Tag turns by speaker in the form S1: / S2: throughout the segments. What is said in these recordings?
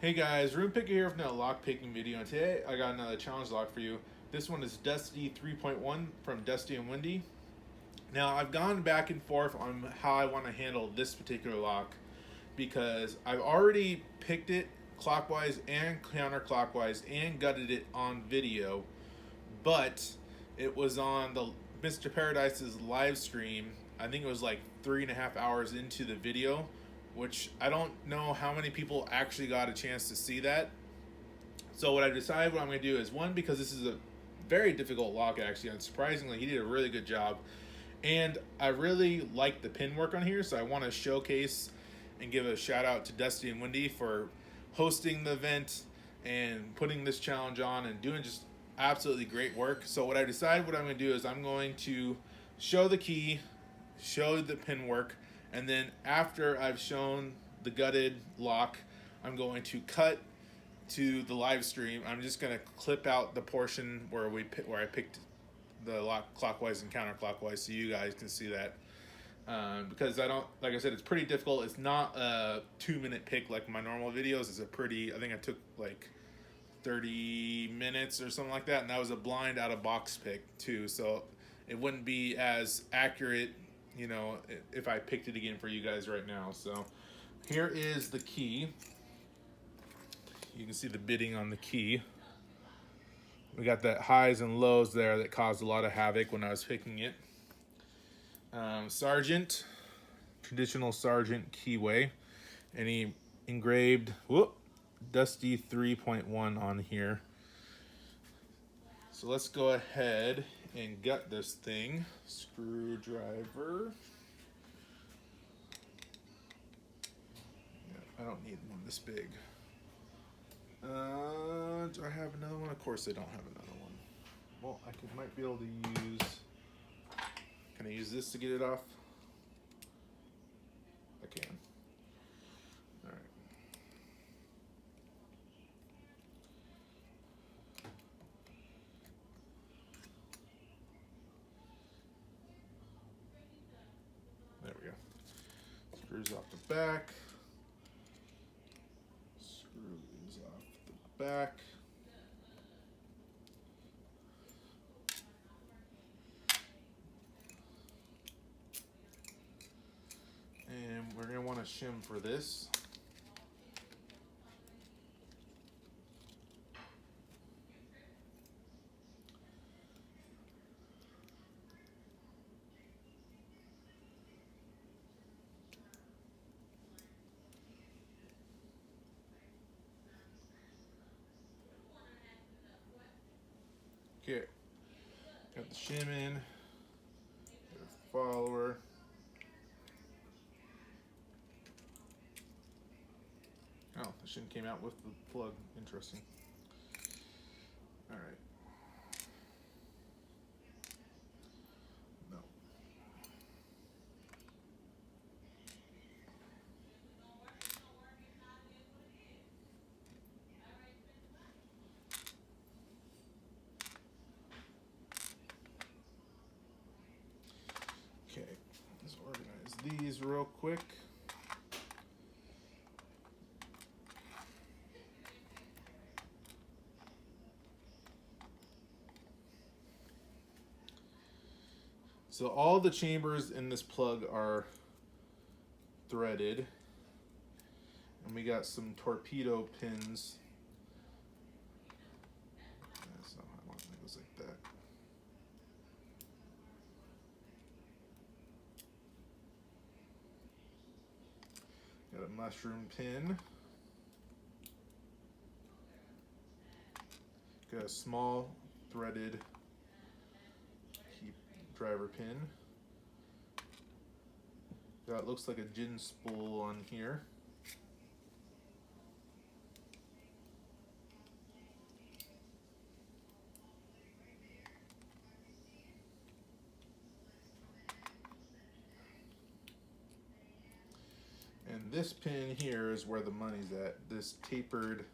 S1: Hey guys, RoonPicker here with another lock picking video, and today I got another challenge lock for you. This one is Dusty 3.1 from DustyNWindy. Now I've gone back and forth on how I want to handle this particular lock because I've already picked it clockwise and counterclockwise and gutted it on video, but it was on the Mr. Paradise's live stream. I think it was like 3.5 hours into the video, which I don't know how many people actually got a chance to see that. So what I decided what I'm going to do is, one, because this is a very difficult lock actually, and surprisingly he did a really good job, and I really like the pin work on here, so I want to showcase and give a shout out to DustyNWindy for hosting the event and putting this challenge on and doing just absolutely great work. So what I decided what I'm going to do is I'm going to show the key, show the pin work, and then after I've shown the gutted lock, I'm going to cut to the live stream. I'm just going to clip out the portion where I picked the lock clockwise and counterclockwise so you guys can see that. Because I don't, like I said, it's pretty difficult. It's not a 2-minute pick like my normal videos. It's a pretty, I think I took like 30 minutes or something like that, and that was a blind out of box pick too, so it wouldn't be as accurate, you know, if I picked it again for you guys right now. So here is the key. You can see the bidding on the key. We got that highs and lows there that caused a lot of havoc when I was picking it. Sargent, traditional Sargent keyway, and he engraved Dusty 3.1 on here. So let's go ahead and gut this thing. Screwdriver. I don't need one this big. Do I have another one? Of course I don't have another one. Well, might be able to use... Can I use this to get it off? I can. All right. There we go. Screws off the back. Screws off the back. And we're going to want to shim for this. Okay, got the shim in, got a follower. Oh, the shim came out with the plug. Interesting. All right. No. Okay, let's organize these real quick. So all the chambers in this plug are threaded, and we got some torpedo pins. That's not how I want it. It goes like that. Got a mushroom pin. Got a small threaded key driver pin. Got, looks like a gin spool on here. And this pin here is where the money's at. This tapered,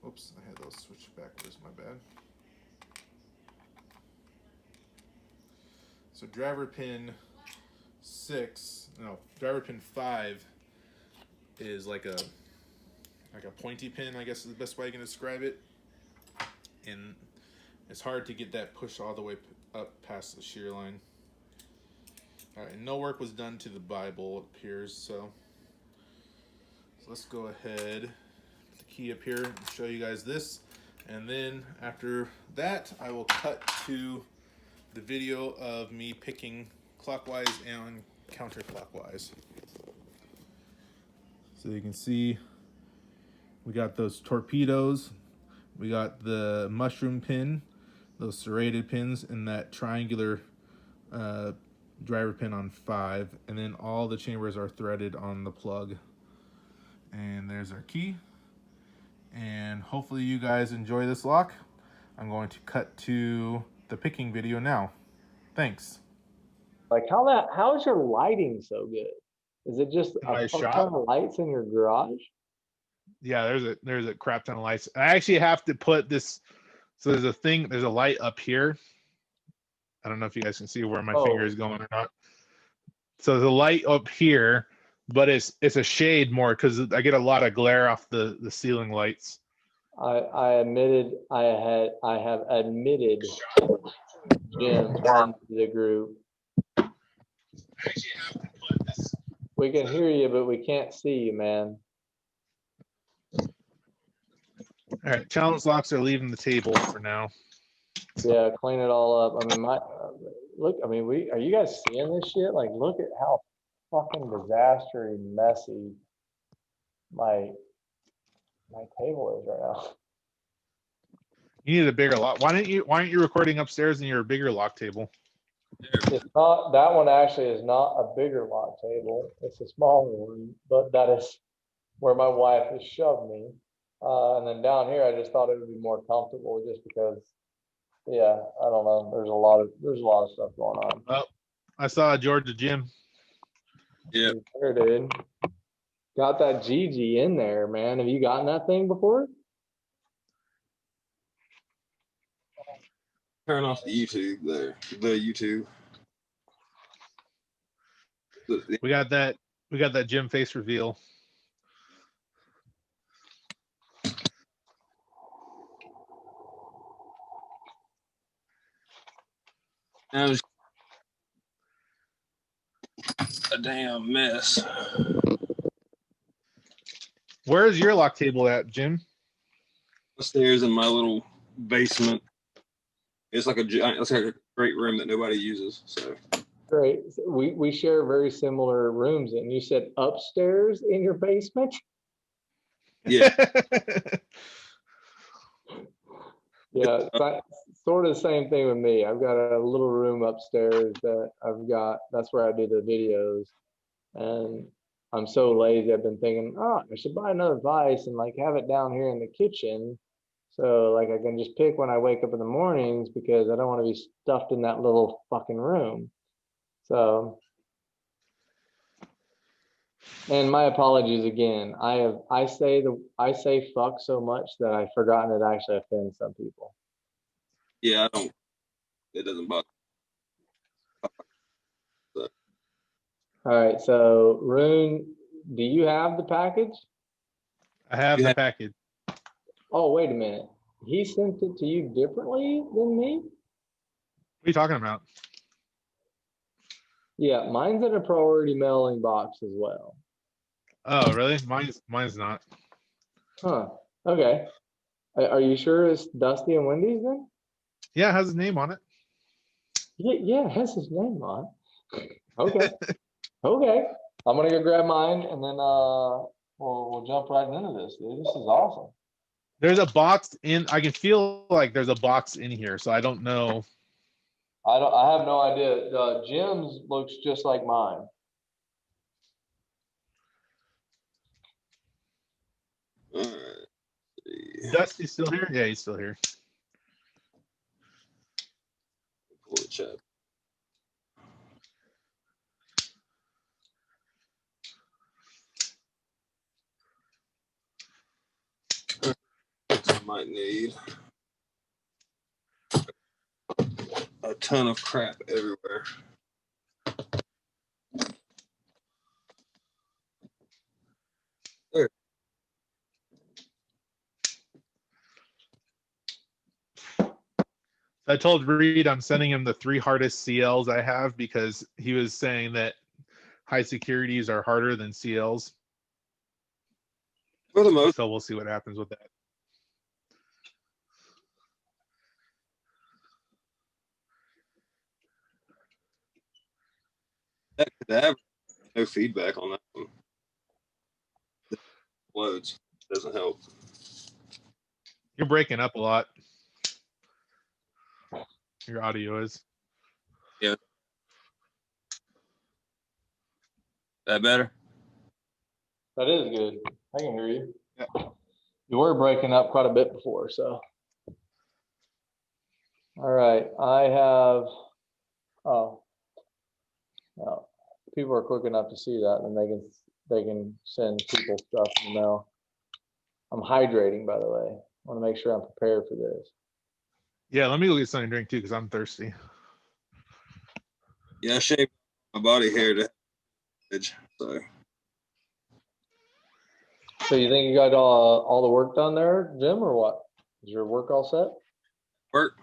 S1: oops, I had those switched backwards, my bad. So driver pin 5 is like a like a pointy pin, I guess is the best way I can describe it. And it's hard to get that pushed all the way up past the shear line. All right, no work was done to the Bible, it appears, so let's go ahead, put the key up here and show you guys this. And then after that, I will cut to the video of me picking clockwise and counterclockwise. So you can see we got those torpedoes, we got the mushroom pin, those serrated pins, and that triangular driver pin on 5, and then all the chambers are threaded on the plug. And there's our key. And hopefully you guys enjoy this lock. I'm going to cut to the picking video now. Thanks.
S2: Like how is your lighting so good? Is it just a fuck ton of lights in your garage?
S3: Yeah, there's a crap ton of lights. I actually have to put this, so there's a light up here. I don't know if you guys can see where my finger is going or not. So there's a light up here, but it's a shade more because I get a lot of glare off the ceiling lights.
S2: I have admitted Jim into the group.
S3: I actually have to put this.
S2: We can hear you, but we can't see you, man.
S3: All right, challenge locks are leaving the table for now.
S2: Yeah, clean it all up. I mean, look. I mean, are you guys seeing this shit? Like, look at how fucking disastrous messy my table is right now.
S3: You need a bigger lock. Why aren't you recording upstairs in your bigger lock table?
S2: It's not, that one actually is not a bigger lock table. It's a smaller one, but that is where my wife has shoved me. And then down here, I just thought it would be more comfortable just because, yeah, I don't know. There's a lot of stuff going on.
S3: Oh, I saw a Georgia Jim.
S2: Yeah. There, dude. Got that GG in there, man. Have you gotten that thing before?
S4: Turn off the YouTube there. The YouTube.
S3: We got that Jim face reveal.
S4: That was a damn mess.
S3: Where's your lock table at, Jim?
S4: Upstairs in my little basement. It's like a great room that nobody uses. So
S2: great. We share very similar rooms, and you said upstairs in your basement.
S4: Yeah.
S2: Yeah, sort of the same thing with me. I've got a little room upstairs that that's where I do the videos. And I'm so lazy, I've been thinking, I should buy another vise and like have it down here in the kitchen. So like I can just pick when I wake up in the mornings because I don't want to be stuffed in that little fucking room. So, and my apologies again. I say fuck so much that I've forgotten it actually offends some people.
S4: Yeah, it doesn't bother.
S2: All right, so Roon, do you have the package?
S3: I have the package.
S2: Oh, wait a minute. He sent it to you differently than me?
S3: What are you talking about?
S2: Yeah, mine's in a priority mailing box as well.
S3: Oh, really? Mine's not.
S2: Huh. Okay. Are you sure it's DustyNWindy's then?
S3: Yeah, it has his name on it.
S2: Yeah, it has his name on it. Okay. Okay. I'm gonna go grab mine and then we'll jump right into this, dude. This is awesome.
S3: There's a box in. I can feel like there's a box in here, so I don't know.
S2: I have no idea. Jim's looks just like mine.
S3: Dusty's still here? Yeah, he's still here.
S4: Pull the chat. I might need a ton of crap everywhere. There.
S3: I told Reed I'm sending him the 3 hardest CLs I have because he was saying that high securities are harder than CLs.
S4: For the most,
S3: So we'll see what happens with that.
S4: I have no feedback on that one. Loads doesn't help.
S3: You're breaking up a lot. Your audio is.
S4: Yeah. That better?
S2: That is good. I can hear you.
S3: Yeah.
S2: You were breaking up quite a bit before, so. All right, I have, oh. No, people are quick enough to see that, and they can send people stuff in the mail. I'm hydrating, by the way. I want to make sure I'm prepared for this.
S3: Yeah, let me go get something to drink too because I'm thirsty.
S4: Yeah, I shaved my body hair to so.
S2: So you think you got all the work done there, Jim, or what? Is your work all set?
S4: Work.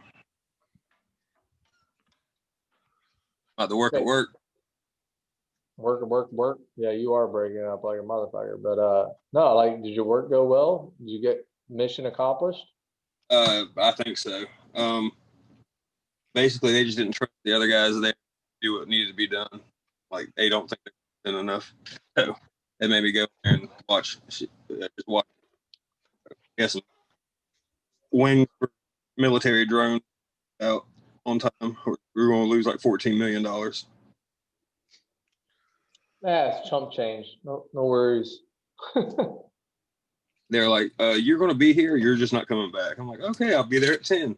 S4: About to work at work.
S2: Work. Yeah, you are breaking up like a motherfucker. But no, like, did your work go well? Did you get mission accomplished?
S4: I think so. Basically, they just didn't trust the other guys. They do what needed to be done. Like they don't think they're done enough. So they made me go there and watch. Just watch. I guess wing military drone out on time. We were going to lose like $14 million.
S2: It's chump change. No worries.
S4: They're like, "You're going to be here. You're just not coming back." I'm like, "Okay, I'll be there at 10."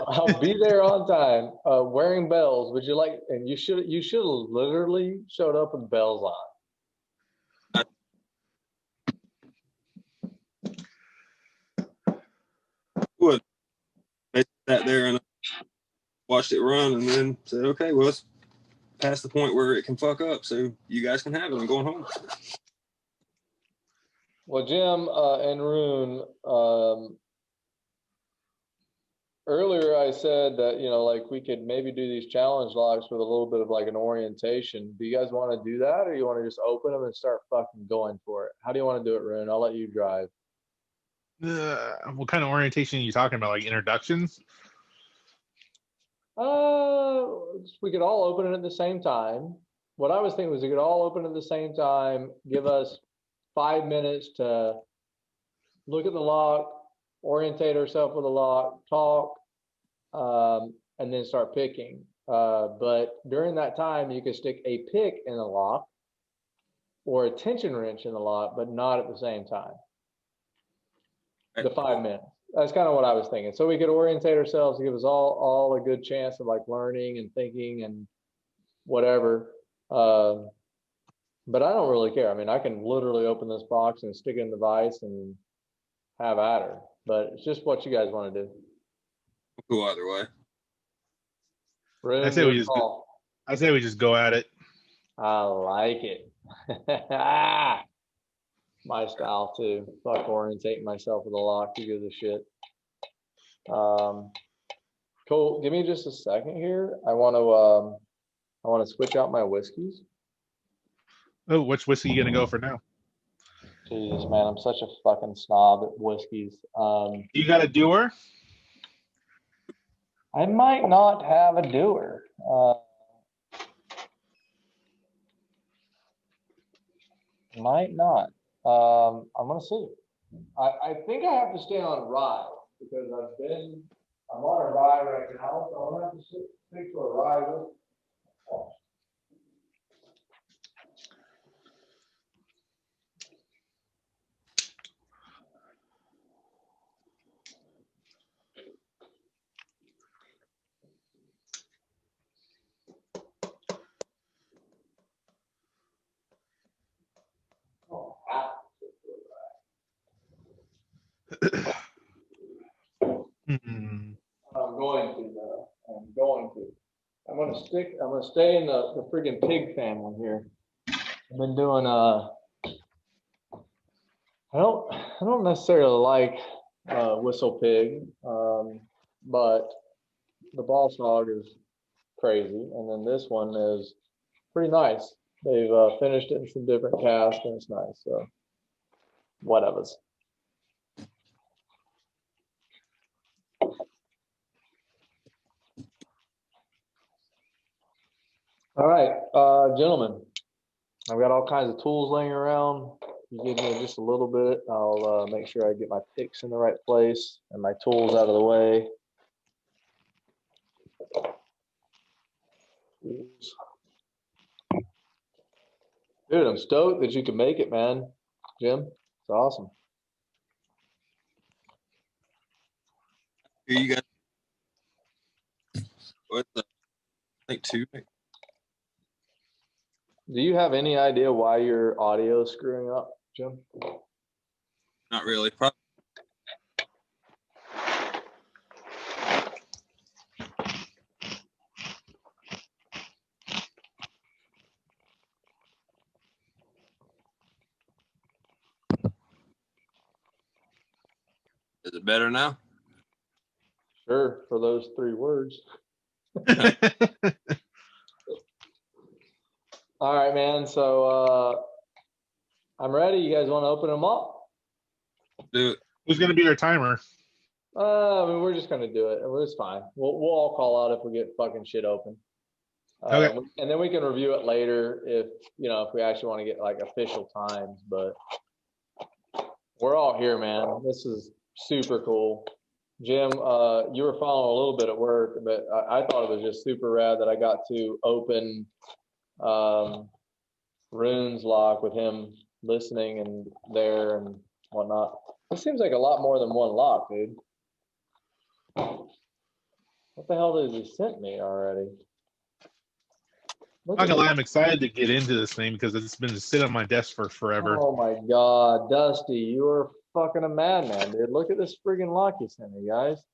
S2: I'll be there on time, wearing bells. Would you like? And you should have literally showed up with bells on.
S4: Would they sat there and watched it run, and then said, "Okay, well, it's past the point where it can fuck up, so you guys can have it. I'm going home."
S2: Well, Jim and Roon, earlier I said that, like we could maybe do these challenge logs with a little bit of like an orientation. Do you guys want to do that, or you want to just open them and start fucking going for it? How do you want to do it, Roon? I'll let you drive.
S3: What kind of orientation are you talking about? Like introductions?
S2: We could all open it at the same time. What I was thinking was we could all open at the same time, give us 5 minutes to look at the lock, orientate ourselves with the lock, talk, and then start picking. But during that time, you could stick a pick in the lock or a tension wrench in the lock, but not at the same time. The 5 minutes. That's kind of what I was thinking. So we could orientate ourselves, give us all a good chance of like learning and thinking and whatever. But I don't really care. I mean, I can literally open this box and stick it in the vise and have at her. But it's just what you guys want to do.
S4: Cool either way.
S2: Roon,
S3: I say we just go at it.
S2: I like it. My style too. Fuck orientating myself with a lock. Who gives a shit? Cool. Give me just a second here. I want to switch out my whiskeys.
S3: Oh, which whiskey are you gonna go for now?
S2: Jesus, man, I'm such a fucking snob at whiskeys.
S3: You got a doer?
S2: I might not have a doer. Might not. I'm gonna see. I think I have to stay on rye because I'm on a rye right now, so I'm gonna have to stick to a rye.
S3: Mm-mm.
S2: I'm going to, though. I'm gonna stay in the friggin' pig family here. I've been doing I don't necessarily like whistle pig, but the Boss Hog is crazy, and then this one is pretty nice. They've finished it in some different casts, and it's nice. So, whatever's. All right, gentlemen, I've got all kinds of tools laying around. You give me just a little bit, I'll make sure I get my picks in the right place and my tools out of the way. Dude, I'm stoked that you can make it, man. Jim, it's awesome.
S4: Here you guys. What the? I think 2.
S2: Do you have any idea why your audio is screwing up, Jim?
S4: Not really. Probably. Is it better now?
S2: Sure, for those 3 words. All right, man. So I'm ready. You guys want to open them up?
S4: Do it.
S3: Who's gonna be our timer?
S2: I mean, we're just gonna do it. It's fine. We'll all call out if we get fucking shit open.
S3: Okay.
S2: And then we can review it later if if we actually want to get like official times. But we're all here, man. This is super cool. Jim, you were following a little bit at work, but I thought it was just super rad that I got to open Roon's lock with him listening and there and whatnot. It seems like a lot more than one lock, dude. What the hell did he send me already?
S3: I'm not gonna lie, I'm excited to get into this thing because it's been sitting on my desk for forever.
S2: Oh my God, Dusty, you are fucking a madman, dude. Look at this friggin' lock you sent me, guys.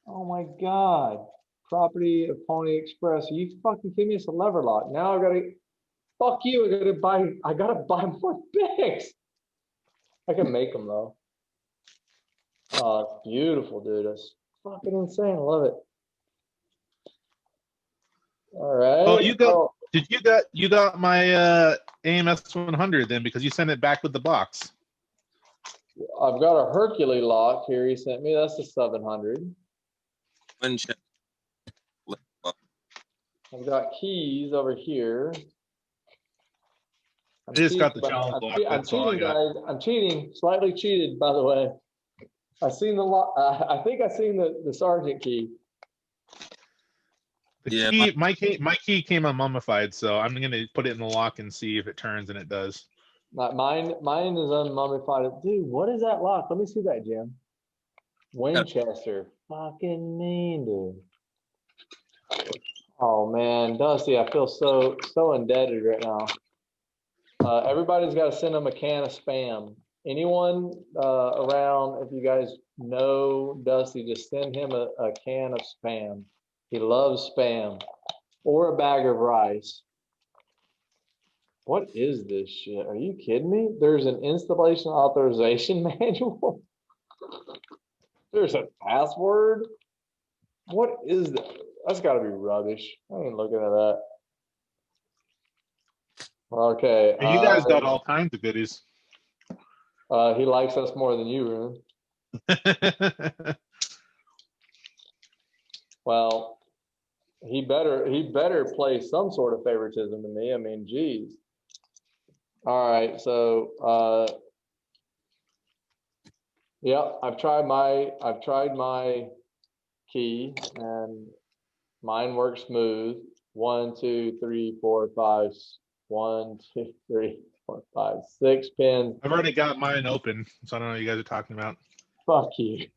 S2: Oh my God. Property of Pony Express. Are you fucking kidding me? It's a lever lock. Now fuck you, I gotta buy more picks. I can make them though. Oh, it's beautiful, dude. It's fucking insane. I love it. All right.
S3: Oh, you got my AMS 100 then because you sent it back with the box.
S2: I've got a Hercules lock here he sent me. That's the 700.
S4: Winchester.
S2: I've got keys over here.
S3: I just got the challenge lock.
S2: I'm cheating, guys. I'm cheating. Slightly cheated, by the way. I seen the lock. I think I seen the sergeant key.
S3: The key, my key came unmummified, so I'm gonna put it in the lock and see if it turns, and it does.
S2: Mine is unmummified. Dude, what is that lock? Let me see that, Jim. Winchester. Fucking mean, dude. Oh man, Dusty, I feel so indebted right now. Everybody's got to send him a can of Spam. Anyone around, if you guys know Dusty, just send him a can of Spam. He loves Spam. Or a bag of rice. What is this shit? Are you kidding me? There's an installation authorization manual. There's a password. What is that? That's got to be rubbish. I ain't looking at that. Okay.
S3: And you guys got all kinds of goodies.
S2: He likes us more than you, Roon. Well, he better play some sort of favoritism to me. I mean, geez. All right, so yeah, I've tried my key and mine works smooth. 1, 2, 3, 4, 5. 1, 2, 3, 4, 5, 6 pins.
S3: I've already got mine open, so I don't know what you guys are talking about.
S2: Fuck you.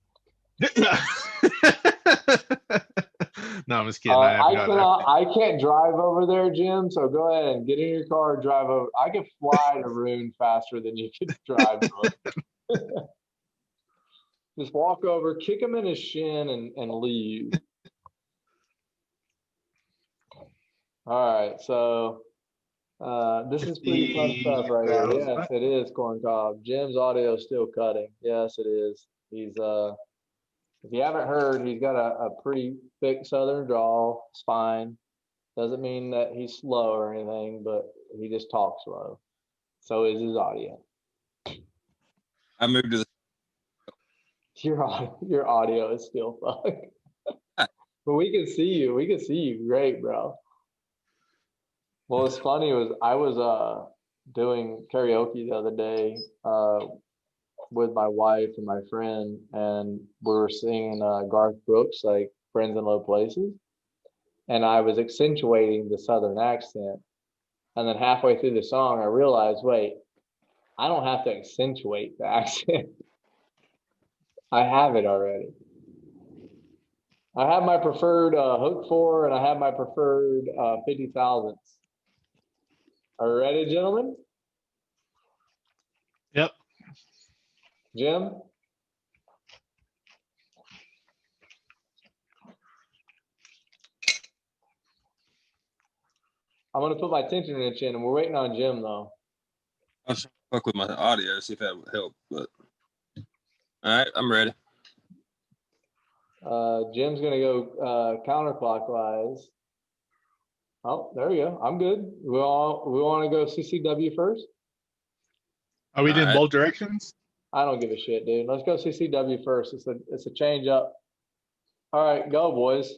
S3: No, I'm just kidding.
S2: I can't drive over there, Jim. So go ahead and get in your car and drive over. I could fly to Roon faster than you could drive to it. Just walk over, kick him in his shin, and leave. All right, so this is pretty fun stuff right here. Yes, it is, Corn Cob. Jim's audio is still cutting. Yes, it is. He's If you haven't heard, he's got a pretty thick Southern drawl. It's fine. Doesn't mean that he's slow or anything, but he just talks slow. So is his audio.
S4: I moved to the.
S2: Your audio is still fucked. But we can see you. We can see you great, bro. What was funny was I was doing karaoke the other day with my wife and my friend, and we were singing Garth Brooks, like Friends in Low Places. And I was accentuating the Southern accent. And then halfway through the song, I realized, wait, I don't have to accentuate the accent. I have it already. I have my preferred hook 4, and I have my preferred 50 thousandths. Are you ready, gentlemen?
S3: Yep.
S2: Jim? I'm going to put my tension wrench in, and we're waiting on Jim, though.
S4: I was trying to fuck with my audio, see if that would help. But all right, I'm ready.
S2: Jim's going to go counterclockwise. Oh, there we go. I'm good. We want to go CCW first?
S3: Are we
S4: All
S3: doing
S4: right.
S3: both directions?
S2: I don't give a shit, dude. Let's go CCW first. It's a change up. All right, go, boys.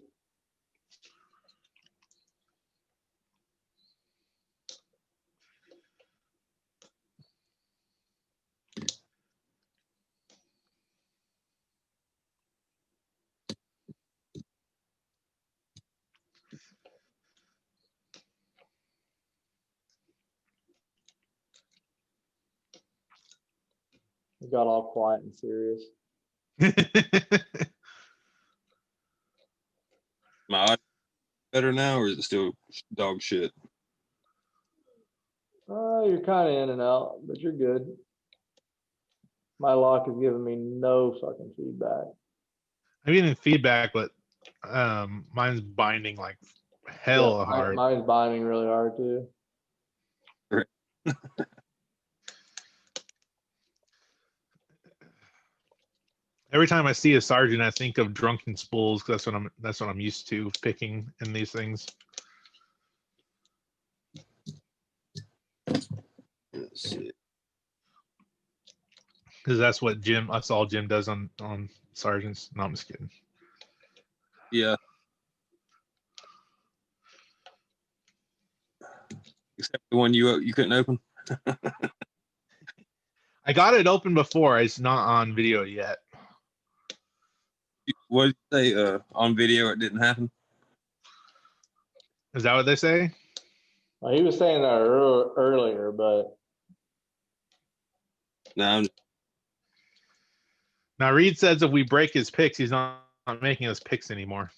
S2: It got all quiet and serious.
S4: My audio better now, or is it still dog shit?
S2: You're kind of in and out, but you're good. My lock is giving me no fucking feedback.
S3: I'm getting feedback, but mine's binding like hell
S2: Yeah,
S3: hard.
S2: mine's binding really hard too.
S3: Every time I see a sergeant, I think of drunken spools because that's what I'm used to picking in these things.
S4: Let's see.
S3: Because that's all Jim does on sergeants. No, I'm just kidding.
S4: Yeah. Except the one you couldn't open.
S3: I got it open before. It's not on video yet.
S4: What did you say? On video, it didn't happen.
S3: Is that what they say?
S2: Well, he was saying that earlier, but
S4: No,
S3: Now Reed says if we break his picks, he's not making us picks anymore.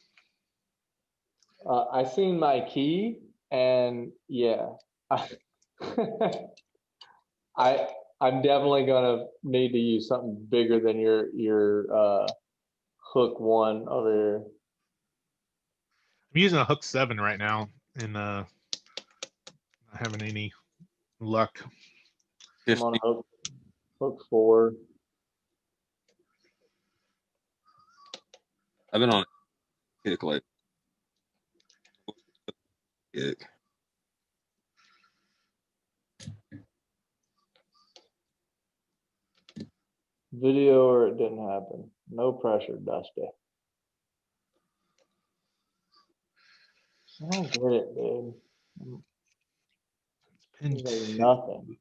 S2: I seen my key, and yeah, I'm definitely gonna need to use something bigger than your hook 1 over here.
S3: I'm using a hook 7 right now, and not having any luck.
S2: I'm on hook 4.
S4: I've been on a kick like kick.
S2: Video or it didn't happen. No pressure, Dusty. I don't get it, dude.
S3: Pin
S2: There's like
S3: two.
S2: nothing.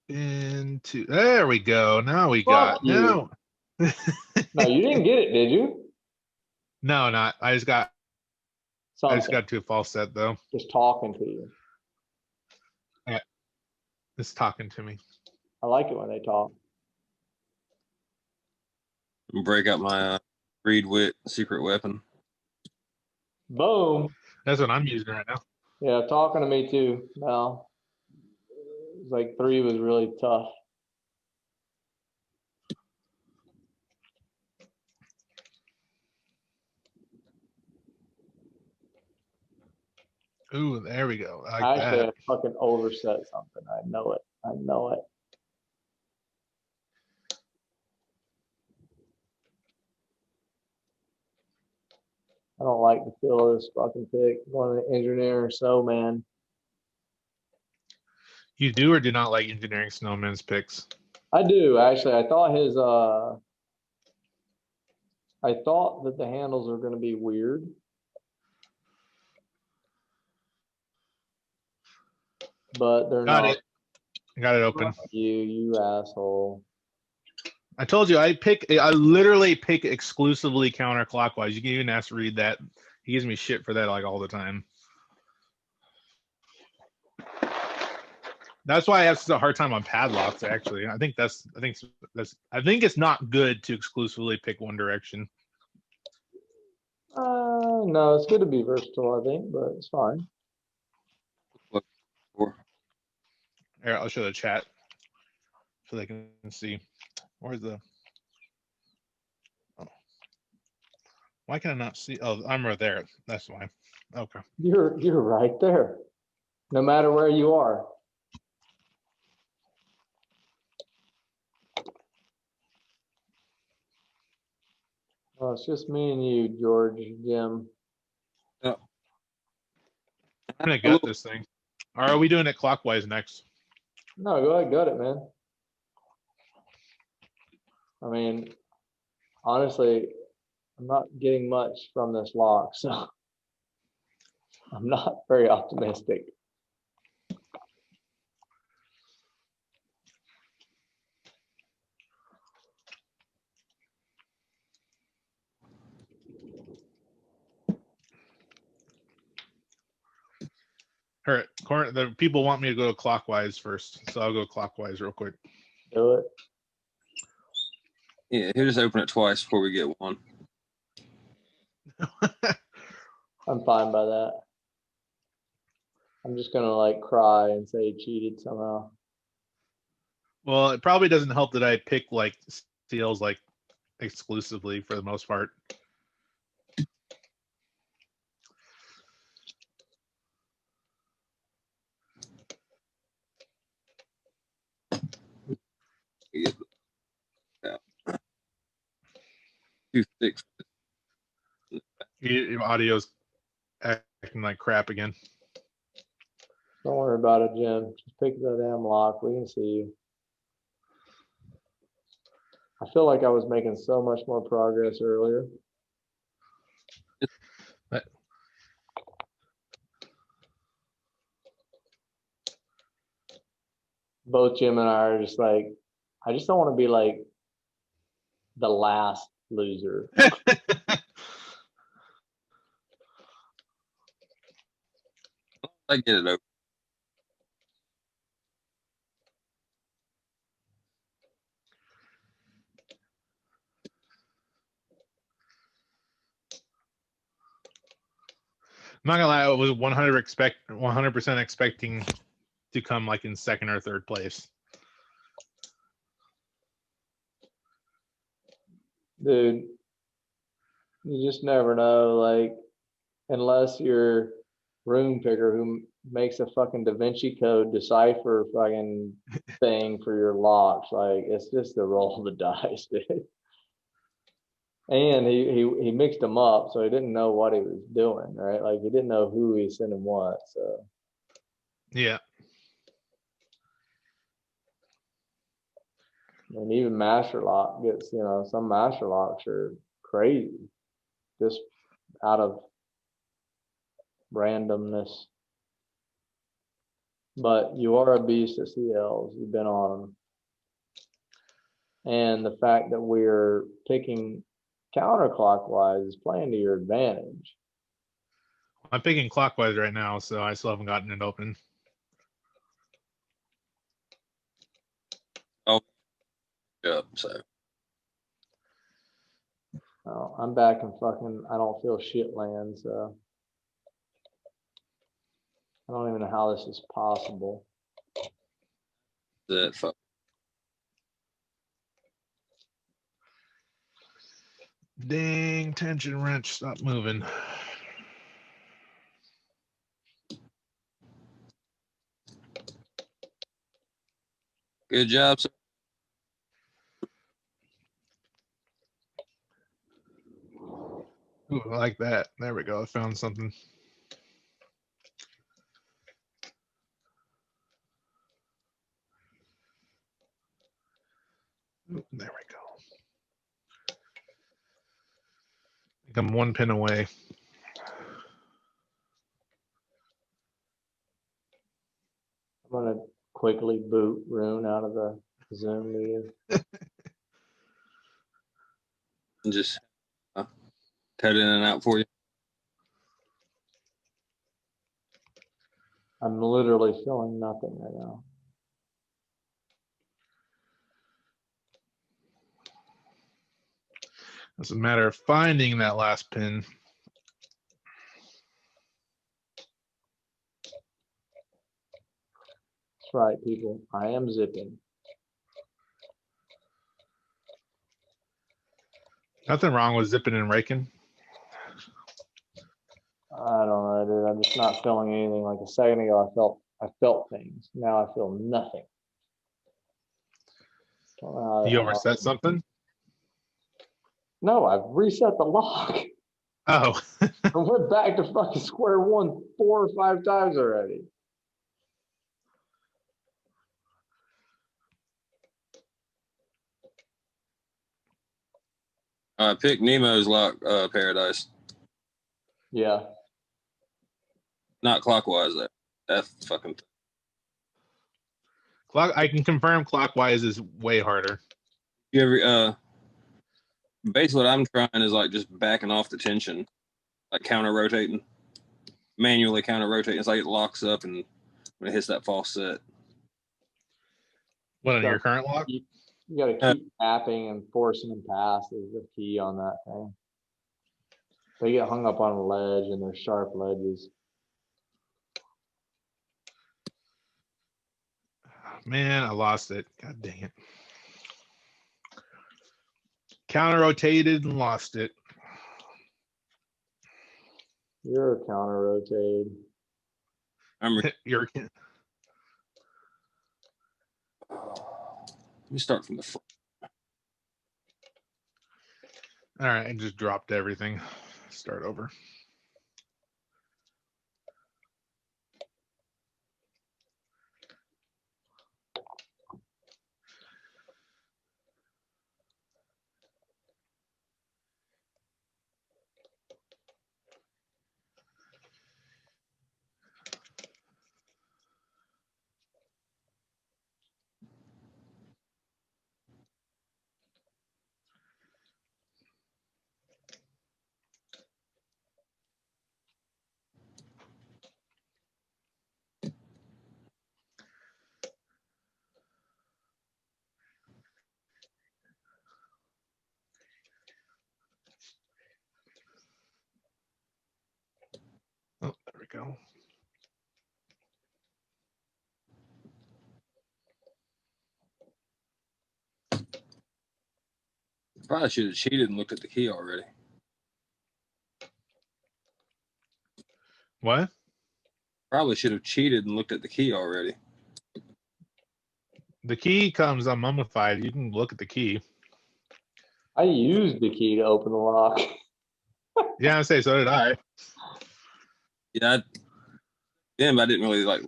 S3: Pin two. There we go. Now we
S2: Fuck
S3: got
S2: you.
S3: no.
S2: No, you didn't get it, did you?
S3: No, not. I just got
S2: Something.
S3: to a false set though.
S2: Just talking to you.
S3: It's talking to me.
S2: I like it when they talk.
S4: Break out my Reed Witt secret weapon.
S2: Boom.
S3: That's what I'm using right now.
S2: Yeah, talking to me too. Now, it's like 3 was really tough.
S3: Ooh, there we go. I like
S2: Actually,
S3: that.
S2: I fucking overset something. I know it. I know it. I don't like the feel of this fucking pick. One of the engineer so man.
S3: You do or do not like engineering snowman's picks?
S2: I do actually. I thought his I thought that the handles were gonna be weird. But they're
S3: Got
S2: not.
S3: it. Got it open.
S2: You asshole.
S3: I told you I literally pick exclusively counterclockwise. You can even ask Reed that. He gives me shit for that like all the time. That's why I have such a hard time on padlocks. Actually, I think it's not good to exclusively pick one direction.
S2: No, it's good to be versatile, I think, but it's fine.
S3: Here, I'll show the chat so they can see. Where's the? Oh. Why can I not see? Oh, I'm right there. That's why. Okay.
S2: You're right there. No matter where you are. Well, it's just me and you, George, Jim.
S4: Yeah.
S3: I'm gonna gut this thing. Or are we doing it clockwise next?
S2: No, go ahead, gut it, man. I mean, honestly, I'm not getting much from this lock, so I'm not very optimistic.
S3: All right, the people want me to go clockwise first, so I'll go clockwise real quick.
S2: Do it.
S4: Yeah, he'll just open it twice before we get one.
S2: I'm fine by that. I'm just gonna like cry and say he cheated somehow.
S3: Well, it probably doesn't help that I pick like steals like exclusively for the most part.
S4: Yeah. Too thick.
S3: Your audio's acting like crap again.
S2: Don't worry about it, Jim. Just pick the damn lock. We can see you. I feel like I was making so much more progress earlier. Both Jim and I are just like, I just don't want to be like the last loser.
S4: I get it open.
S3: I'm not gonna lie, I was 100% expecting to come like in second or third place.
S2: Dude, you just never know. Like, unless you're RoonPicker who makes a fucking Da Vinci Code decipher fucking thing for your locks. Like, it's just the roll of the dice, dude. And he mixed them up, so he didn't know what he was doing, right? Like, he didn't know who he sent him what. So
S3: Yeah.
S2: and even master lock gets, some master locks are crazy, just out of randomness. But you are a beast at CLs. You've been on them. And the fact that we're picking counterclockwise is playing to your advantage.
S3: I'm picking clockwise right now, so I still haven't gotten it open.
S4: Yeah, so
S2: Oh, I'm back in fucking, I don't feel shit land, so I don't even know how this is possible.
S4: that fuck.
S3: Dang, tension wrench, stop moving.
S4: Good job, sir.
S3: Ooh, I like that. There we go. I found something. Ooh, there we go. I think I'm one pin away.
S2: I'm gonna quickly boot Roon out of the Zoom meeting.
S4: And just cut in and out for you.
S2: I'm literally feeling nothing right now.
S3: It's a matter of finding that last pin.
S2: That's right, people. I am zipping.
S3: Nothing wrong with zipping and raking.
S2: I don't know, dude. I'm just not feeling anything. Like a second ago, I felt things. Now I feel nothing. Don't know
S3: You
S2: how-
S3: overset something?
S2: No, I've reset the lock.
S3: Oh.
S2: I went back to fucking square one 4 or 5 times already.
S4: Pick Nemo's lock, Paradise.
S2: Yeah.
S4: Not clockwise, though. That's fucking.
S3: I can confirm clockwise is way harder.
S4: You ever, basically what I'm trying is like just backing off the tension, like counter rotating, manually counter rotating. It's like it locks up and when it hits that false set.
S3: What, on your current lock?
S2: You gotta keep tapping and forcing them past is the key on that thing. They get hung up on a ledge and they're sharp ledges.
S3: Man, I lost it. God dang it. Counter rotated and lost it.
S2: You're counter rotated.
S3: You're
S4: Let me start from the front.
S3: all right. I just dropped everything. Start over. Oh, there we go.
S4: Probably should have cheated and looked at the key already.
S3: What?
S4: Probably should have cheated and looked at the key already.
S3: The key comes unmummified. You can look at the key.
S2: I used the key to open the lock.
S3: Yeah, I say so did I.
S4: Yeah, I didn't really like.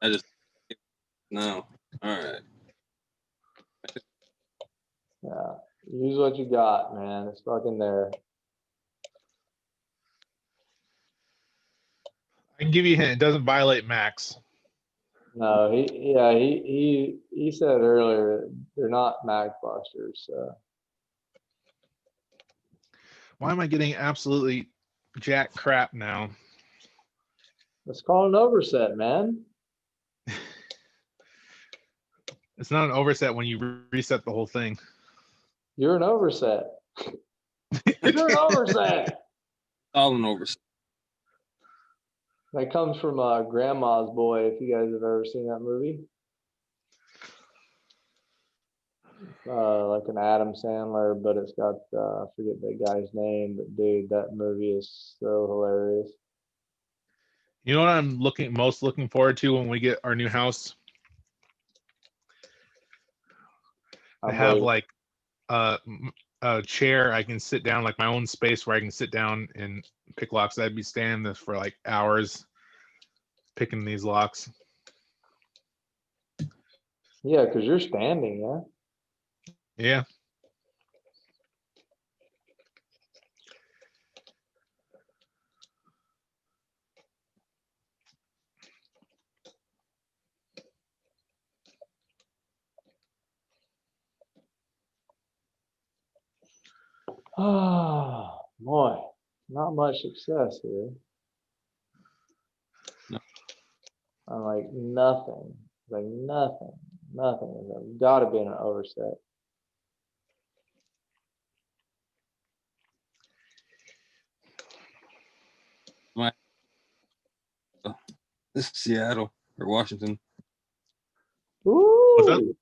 S4: I just no. All right.
S2: Yeah. Use what you got, man. It's fucking there.
S3: I can give you a hint. It doesn't violate max.
S2: No, he said earlier they're not mag busters, so
S3: Why am I getting absolutely jack crap now?
S2: let's call it an overset, man.
S3: It's not an overset when you reset the whole thing.
S2: You're an overset. You're an overset.
S4: All an oversight.
S2: That comes from Grandma's Boy, if you guys have ever seen that movie. Like an Adam Sandler, but it's got I forget the guy's name, but dude, that movie is so hilarious.
S3: You know what I'm most looking forward to when we get our new house? I have like a chair I can sit down, like my own space where I can sit down and pick locks. I'd be standing this for like hours picking these locks.
S2: Yeah, because you're standing, yeah.
S3: Yeah.
S2: Oh boy, not much success here.
S4: No.
S2: I'm like nothing, nothing. There's got to be an overset.
S4: This is Seattle or Washington.
S3: What's up?
S2: Ooh,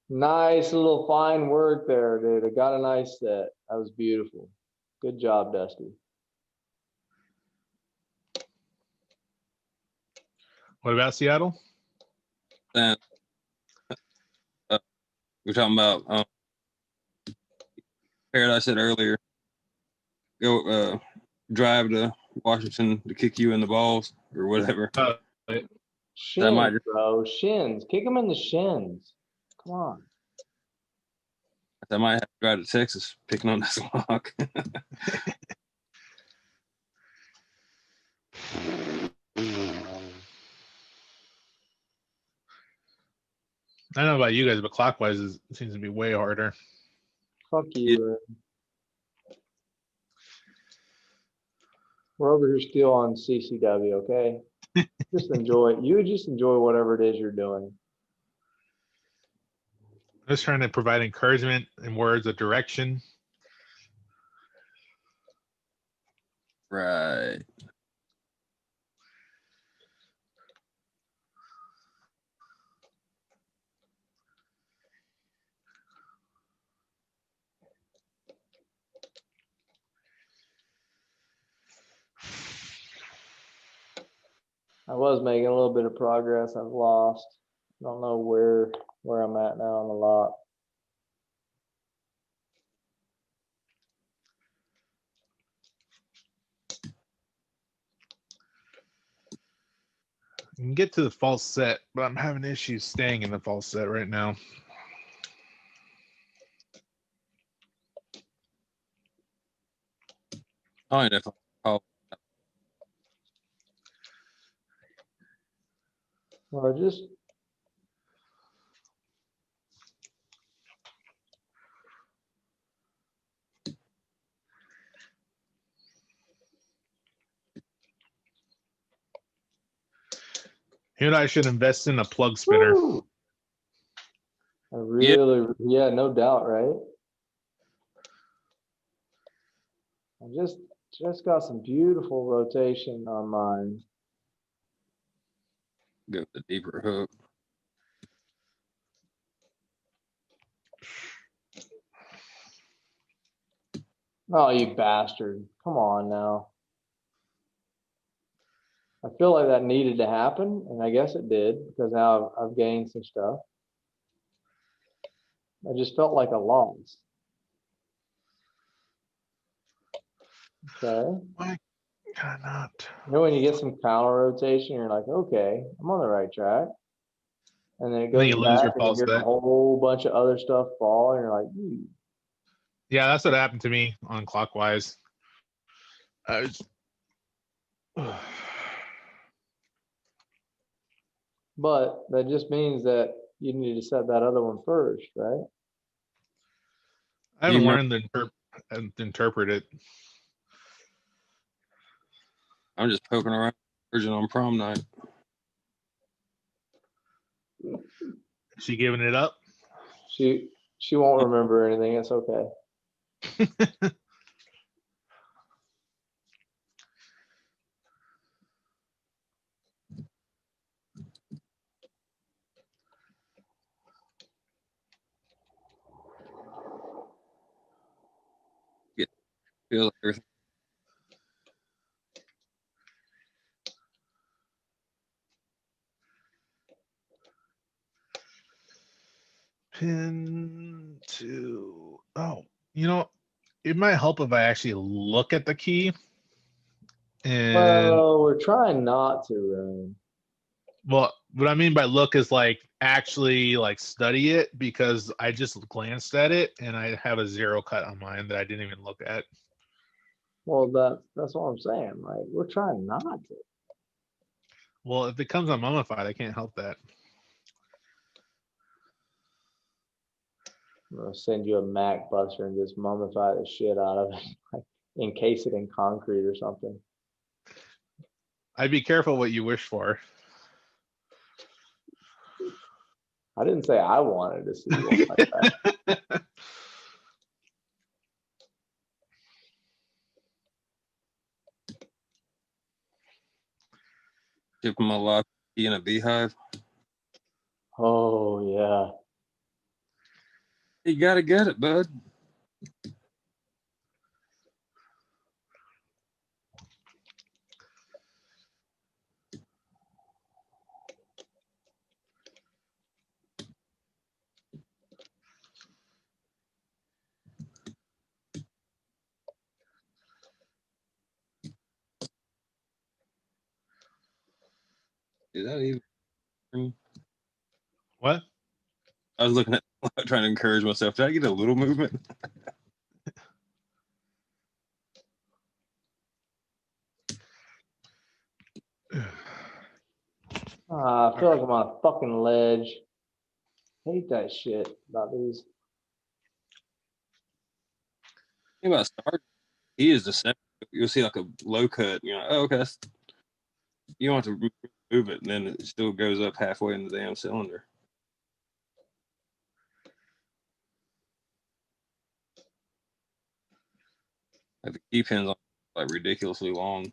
S2: nice little fine work there, dude. I got a nice set. That was beautiful. Good job, Dusty.
S3: What about Seattle?
S4: And we're talking about Paradise said earlier. Go drive to Washington to kick you in the balls or whatever. That might
S2: Shins,
S4: just,
S2: bro. Shins. Kick him in the shins. Come on.
S4: I might have to drive to Texas picking on this lock.
S3: I don't know about you guys, but clockwise seems to be way harder.
S2: Fuck you. We're over here still on CCW, okay? Just enjoy it. You just enjoy whatever it is you're doing.
S3: I'm just trying to provide encouragement and words of direction.
S4: Right.
S2: I was making a little bit of progress. I've lost. I don't know where I'm at now on the lot.
S3: You can get to the false set, but I'm having issues staying in the false set right now.
S4: I don't know if I'll
S2: Well, I just
S3: You know, I should invest in a plug spinner.
S2: Woo! I really, yeah, no doubt, right? I just got some beautiful rotation on mine.
S4: go with the deeper hook.
S2: Oh, you bastard. Come on now. I feel like that needed to happen, and I guess it did, because now I've gained some stuff. I just felt like a loss. Okay.
S3: Why can I not?
S2: You know, when you get some counter rotation, you're like, okay, I'm on the right track. And then it
S3: Then
S2: goes
S3: you lose
S2: back
S3: your
S2: and you
S3: false
S2: hear a
S3: set.
S2: whole bunch of other stuff fall, and you're like,
S3: Yeah, that's what happened to me on clockwise. I was,
S2: But that just means that you need to set that other one first, right?
S3: I
S4: Do you
S3: haven't
S4: remember?
S3: learned to interpret it.
S4: I'm just poking around Virgin on prom night.
S3: Is she giving it up?
S2: She won't remember anything. It's okay.
S4: Feels like everything.
S3: Pin to, oh, you know, it might help if I actually look at the key. And
S2: Well, we're trying not to, Roon.
S3: well, what I mean by look is like actually like study it, because I just glanced at it and I have a 0 cut on mine that I didn't even look at.
S2: Well, that's what I'm saying. Like, we're trying not to.
S3: Well, if it comes unmummified, I can't help that.
S2: I'm gonna send you a Mac buster and just mummify the shit out of it, like encase it in concrete or something.
S3: I'd be careful what you wish for.
S2: I didn't say I wanted to see one like that.
S4: Give him a lock key in a beehive.
S2: Oh yeah.
S4: You gotta get it, bud. Is that even?
S3: What?
S4: I was looking at trying to encourage myself. Did I get a little movement?
S2: I feel like I'm on a fucking ledge. Hate that shit about these.
S4: Think about start. He is the same. You'll see like a low cut. You're like, oh, okay. You don't have to move it, and then it still goes up halfway in the damn cylinder. Like the key pins on like ridiculously long.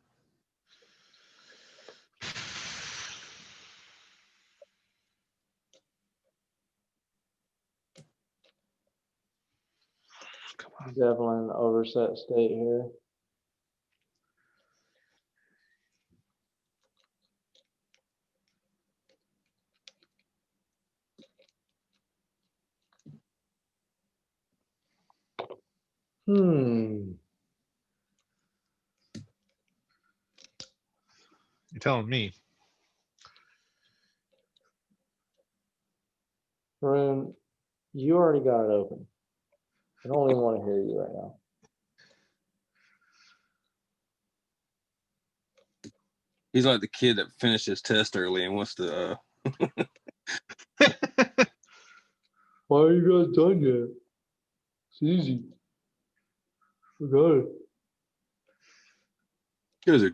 S3: Come on.
S2: Definitely in an overset state here.
S3: You're telling me.
S2: Roon, you already got it open. I don't even want to hear you right now.
S4: He's like the kid that finished his test early and wants to.
S2: Why are you guys done yet? It's easy. We got it.
S4: You guys are.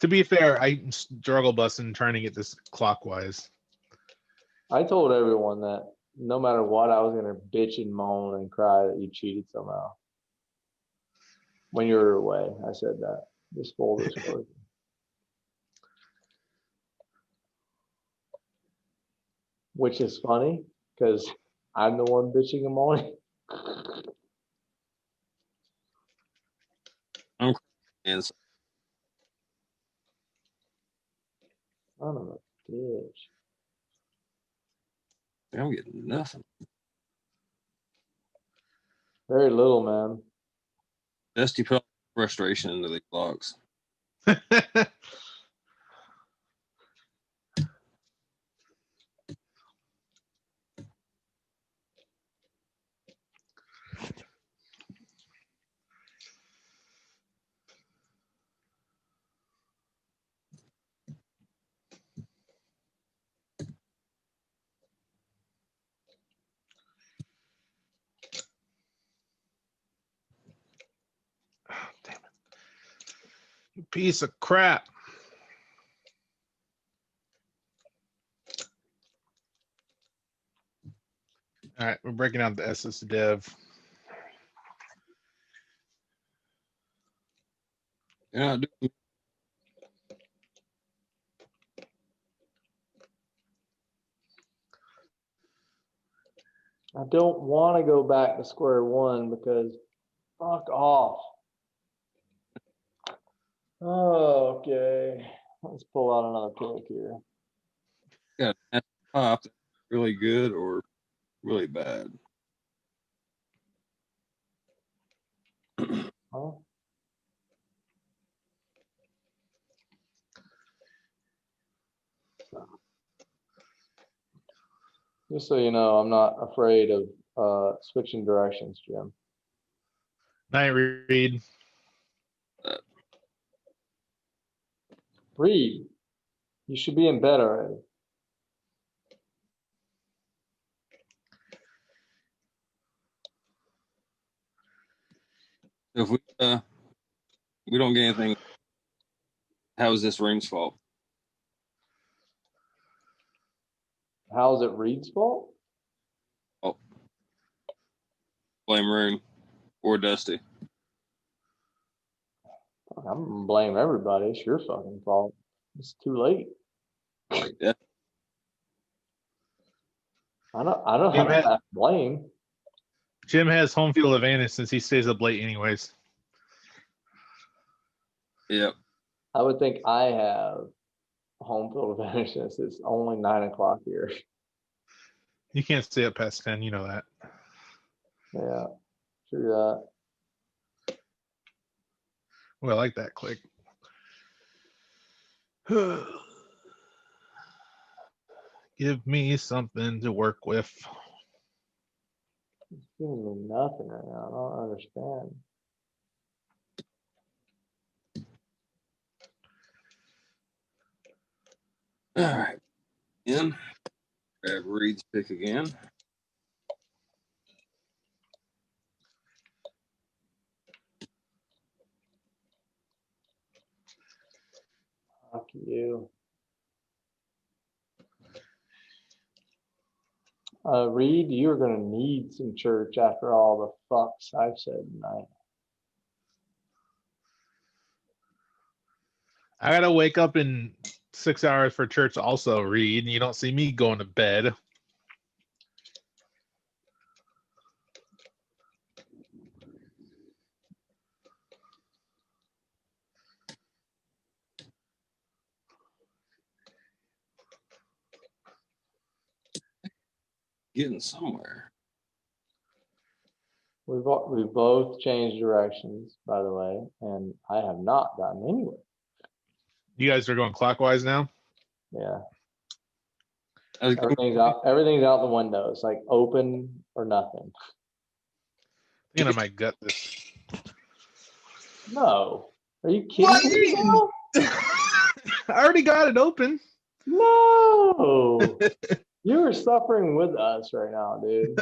S3: To be fair, I struggle busting trying to get this clockwise.
S2: I told everyone that no matter what, I was gonna bitch and moan and cry that you cheated somehow. When you were away, I said that. Just full disclosure. Which is funny because I'm the one bitching and moaning.
S4: I'm and so
S2: Son of a bitch.
S4: I'm getting nothing.
S2: Very little, man.
S4: Dusty put frustration into these locks.
S3: Damn it. You piece of crap. All right, we're breaking out the SS Dev.
S4: Yeah,
S2: I don't want to go back to square one because fuck off. Okay. Let's pull out another pick here.
S4: got a pop really good or really bad.
S2: Just so you know, I'm not afraid of switching directions, Jim.
S3: Night, Reed.
S2: Reed, you should be in bed already.
S4: If we don't get anything, how is this Roon's fault?
S2: How is it Reed's fault?
S4: Oh, blame Roon or Dusty.
S2: I'm gonna blame everybody. It's your fucking fault. It's too late.
S4: Yeah.
S2: I don't have to blame.
S3: Jim has home field advantage since he stays up late anyways.
S4: Yep.
S2: I would think I have home field advantage since it's only 9 o'clock here.
S3: You can't stay up past 10, you know that.
S2: Yeah, true that.
S3: Well, I like that click. Give me something to work with.
S2: It's giving me nothing right now. I don't understand.
S4: All right. In. Grab Reed's pick again.
S2: Fuck you. Reed, you're gonna need some church after all the fucks I've said tonight.
S3: I gotta wake up in 6 hours for church also, Reed. You don't see me going to bed.
S4: Getting somewhere.
S2: We've both changed directions, by the way, and I have not gotten anywhere.
S3: You guys are going clockwise now?
S2: Yeah. Everything's out the window. It's like open or nothing.
S3: I think I might gut this.
S2: No. Are you kidding me now?
S3: I already got it open.
S2: No. You are suffering with us right now, dude.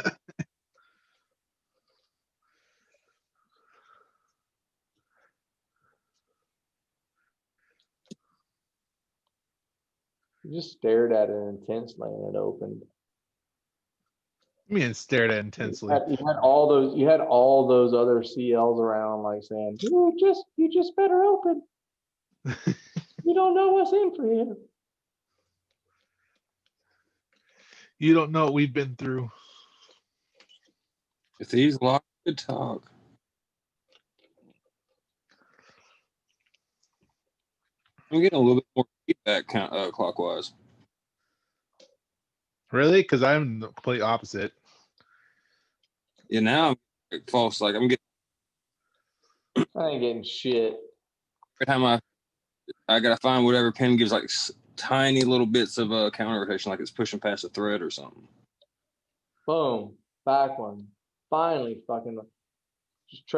S2: You just stared at it intensely and it opened.
S3: Me and stared at intensely.
S2: You had all those other CLs around like saying, you just better open. You don't know what's in for you.
S3: You don't know what we've been through.
S4: If these locked, good talk. I'm getting a little bit more feedback clockwise.
S3: Really? Because I'm the complete opposite.
S4: Yeah, now I'm like, false. Like I'm getting
S2: I ain't getting shit.
S4: every time I gotta find whatever pin gives like tiny little bits of counter rotation, like it's pushing past a thread or something.
S2: Boom. Back one. Finally fucking just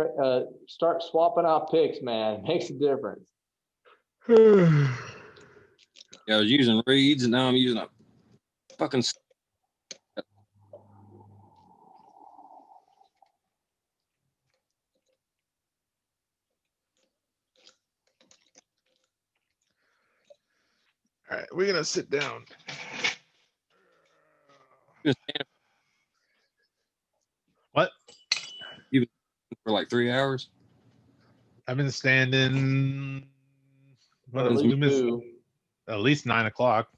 S2: start swapping out picks, man. It makes a difference.
S4: Yeah, I was using reeds and now I'm using a fucking.
S3: All right, we're gonna sit down. What?
S4: You've been for like 3 hours.
S3: I've been standing. What
S2: At
S3: at least 9 o'clock.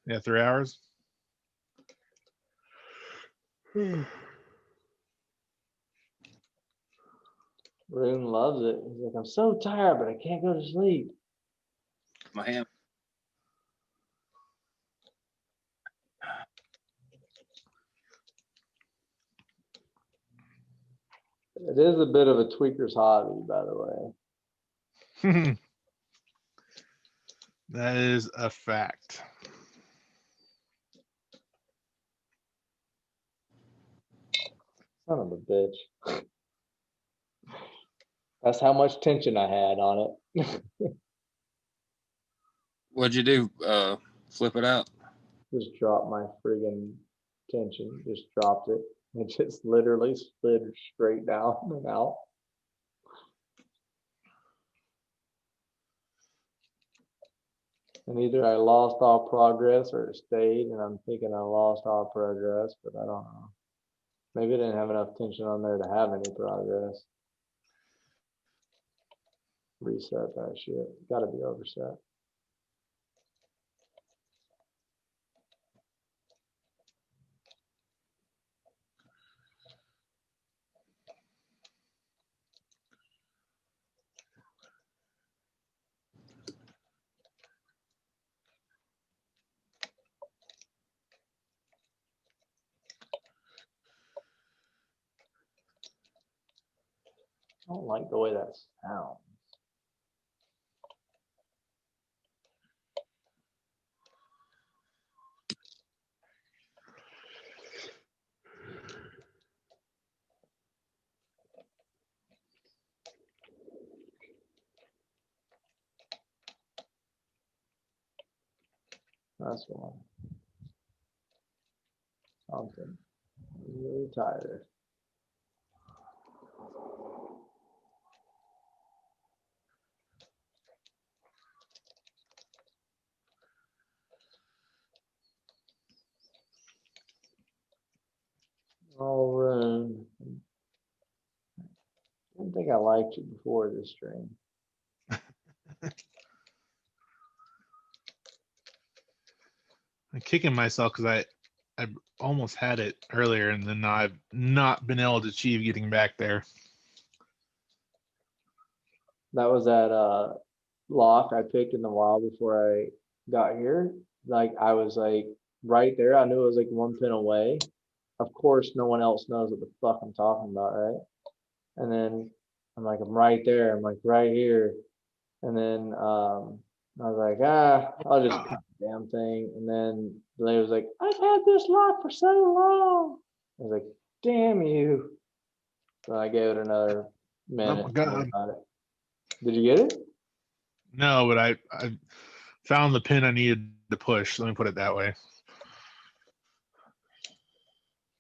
S3: Yeah, 3 hours.
S2: Roon loves it. He's like, I'm so tired, but I can't go to sleep.
S4: My hand.
S2: It is a bit of a tweaker's hobby, by the way.
S3: That is a fact.
S2: Son of a bitch. That's how much tension I had on it.
S4: What'd you do? Flip it out?
S2: Just dropped my friggin' tension. Just dropped it. It just literally slid straight down and out. And either I lost all progress or it stayed, and I'm thinking I lost all progress, but I don't know. Maybe I didn't have enough tension on there to have any progress. Reset that shit. Gotta be overset. I don't like the way that sounds. That's one. Something. I'm really tired. All Roon. I didn't think I liked you before this stream.
S3: I'm kicking myself because I almost had it earlier, and then I've not been able to achieve getting back there.
S2: That was that lock I picked in the wild before I got here. Like I was like right there. I knew it was like one pin away. Of course, no one else knows what the fuck I'm talking about, right? And then I'm like, I'm right there. I'm like right here. And then I was like, I'll just pick the damn thing. And then the lady was like, I've had this lock for so long. I was like, damn you. So I gave it another minute.
S3: Oh my God.
S2: About it. Did you get it?
S3: No, but I found the pin I needed to push. Let me put it that way.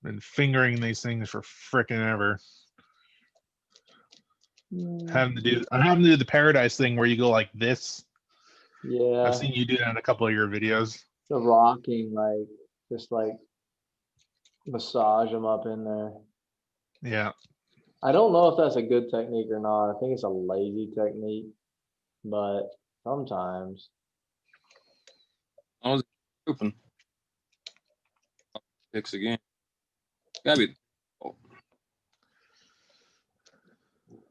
S3: Been fingering these things for frickin' ever. I'm having to do the paradise thing where you go like this.
S2: Yeah.
S3: I've seen you do that in a couple of your videos.
S2: The rocking, like just like massage them up in there.
S3: Yeah.
S2: I don't know if that's a good technique or not. I think it's a lazy technique, but sometimes.
S4: I was open. Picks again. Gotta be.
S2: I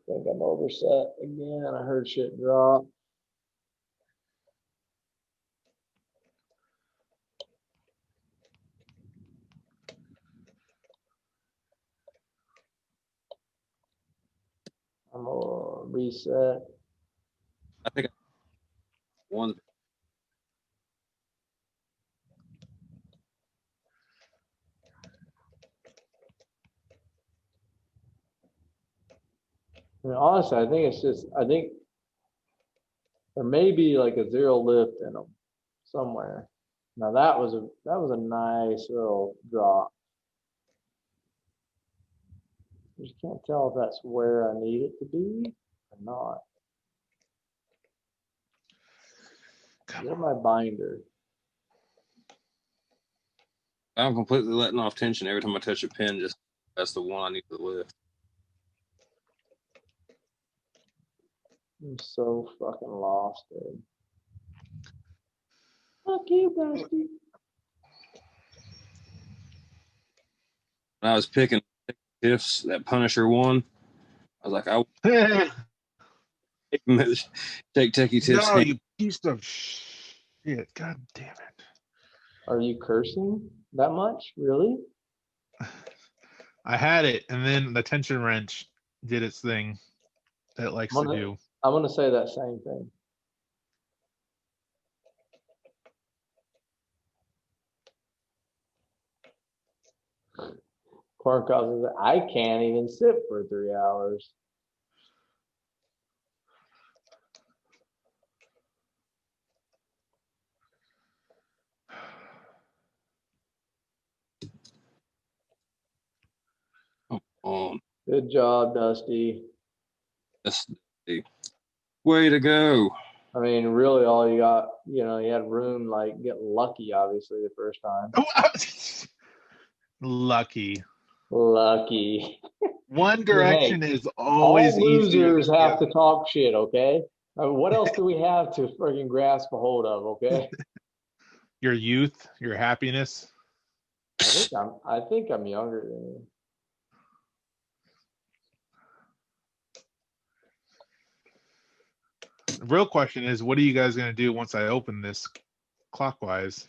S2: think I'm overset again. I heard shit drop. I'm gonna reset.
S4: I think one.
S2: I mean, honestly, I think it's just, I think there may be like a zero lift in them somewhere. Now that was a nice little drop. I just can't tell if that's where I need it to be or not. Where's my binder?
S4: I'm completely letting off tension every time I touch a pin. Just that's the one I need to lift.
S2: I'm so fucking lost, dude. Fuck you, Dusty.
S4: When I was picking tiffs, that Punisher one, I was like, I will take Techie tiffs.
S3: No, you piece of shit. God damn it.
S2: Are you cursing that much? Really?
S3: I had it, and then the tension wrench did its thing that it likes to do.
S2: I'm gonna say that same thing. corn cobs. I can't even sit for 3 hours. Good job, Dusty.
S4: That's the way to go.
S2: I mean, really, all you got, you had room, like, get lucky, obviously, the first time.
S3: Lucky.
S2: Lucky.
S3: One direction
S2: Hey,
S3: is always
S2: all
S3: easier
S2: losers
S3: than the
S2: have
S3: other.
S2: to talk shit, okay? What else do we have to freaking grasp a hold of, okay?
S3: Your youth, your happiness.
S2: I think I'm younger than you.
S3: The real question is, what are you guys going to do once I open this clockwise?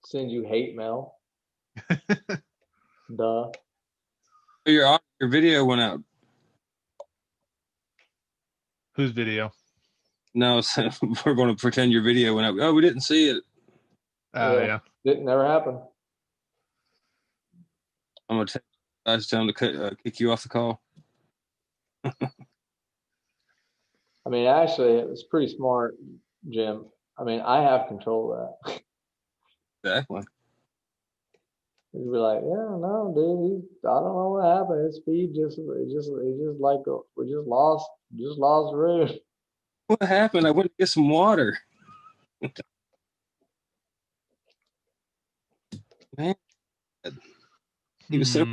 S2: Send you hate mail. Duh.
S4: Your video went out.
S3: Whose video?
S4: No, so we're going to pretend your video went out. Oh, we didn't see it.
S3: Oh, yeah.
S2: Didn't never happen.
S4: I'm going to tell him to kick you off the call.
S2: I mean, actually, it was pretty smart, Jim. I mean, I have control of that.
S4: Exactly.
S2: He'd be like, yeah, no, dude, I don't know what happened. His speed it just like we just lost room.
S4: What happened? I went to get some water. Man, he was so.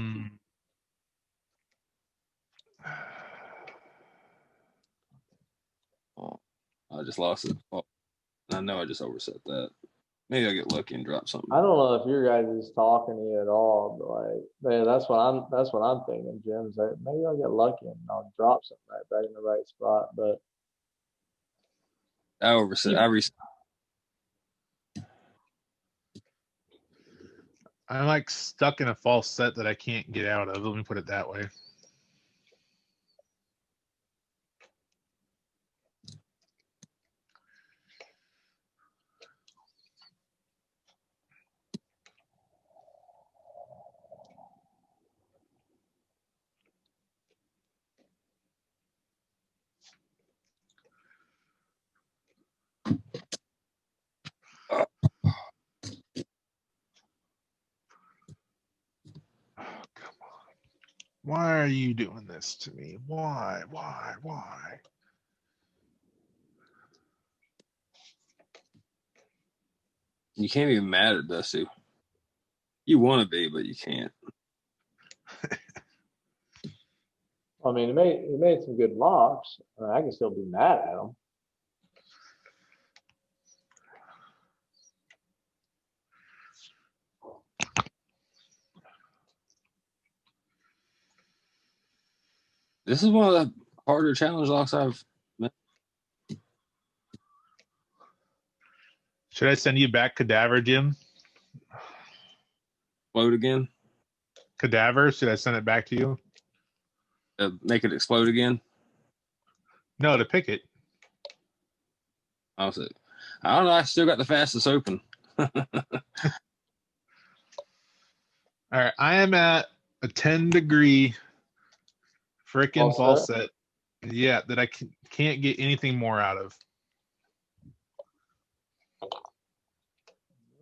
S4: Oh, I just lost it. Oh, I know I just overset that. Maybe I'll get lucky and drop something.
S2: I don't know if your guys is talking to you at all, but like, man, that's what I'm thinking, Jim's like, maybe I'll get lucky and I'll drop something right back in the right spot. But
S4: I overset.
S3: I'm like stuck in a false set that I can't get out of. Let me put it that way. Why are you doing this to me? Why?
S4: You can't be mad at Dusty. You want to be, but you can't.
S2: I mean, he made some good locks. I can still be mad at him.
S4: This is one of the harder challenge locks I've met.
S3: Should I send you back Cadaver, Jim?
S4: Explode again?
S3: Cadaver? Should I send it back to you?
S4: Make it explode again?
S3: No, to pick it.
S4: I don't know. I still got the fastest open.
S3: All right, I am at a 10-degree frickin' false set. Yeah, that I can't get anything more out of.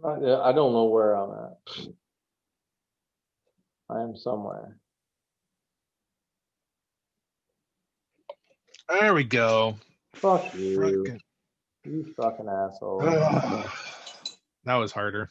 S2: I don't know where I'm at. I am somewhere.
S3: There we go.
S2: Fuck you.
S3: Frickin'.
S2: You fucking asshole.
S3: That was harder.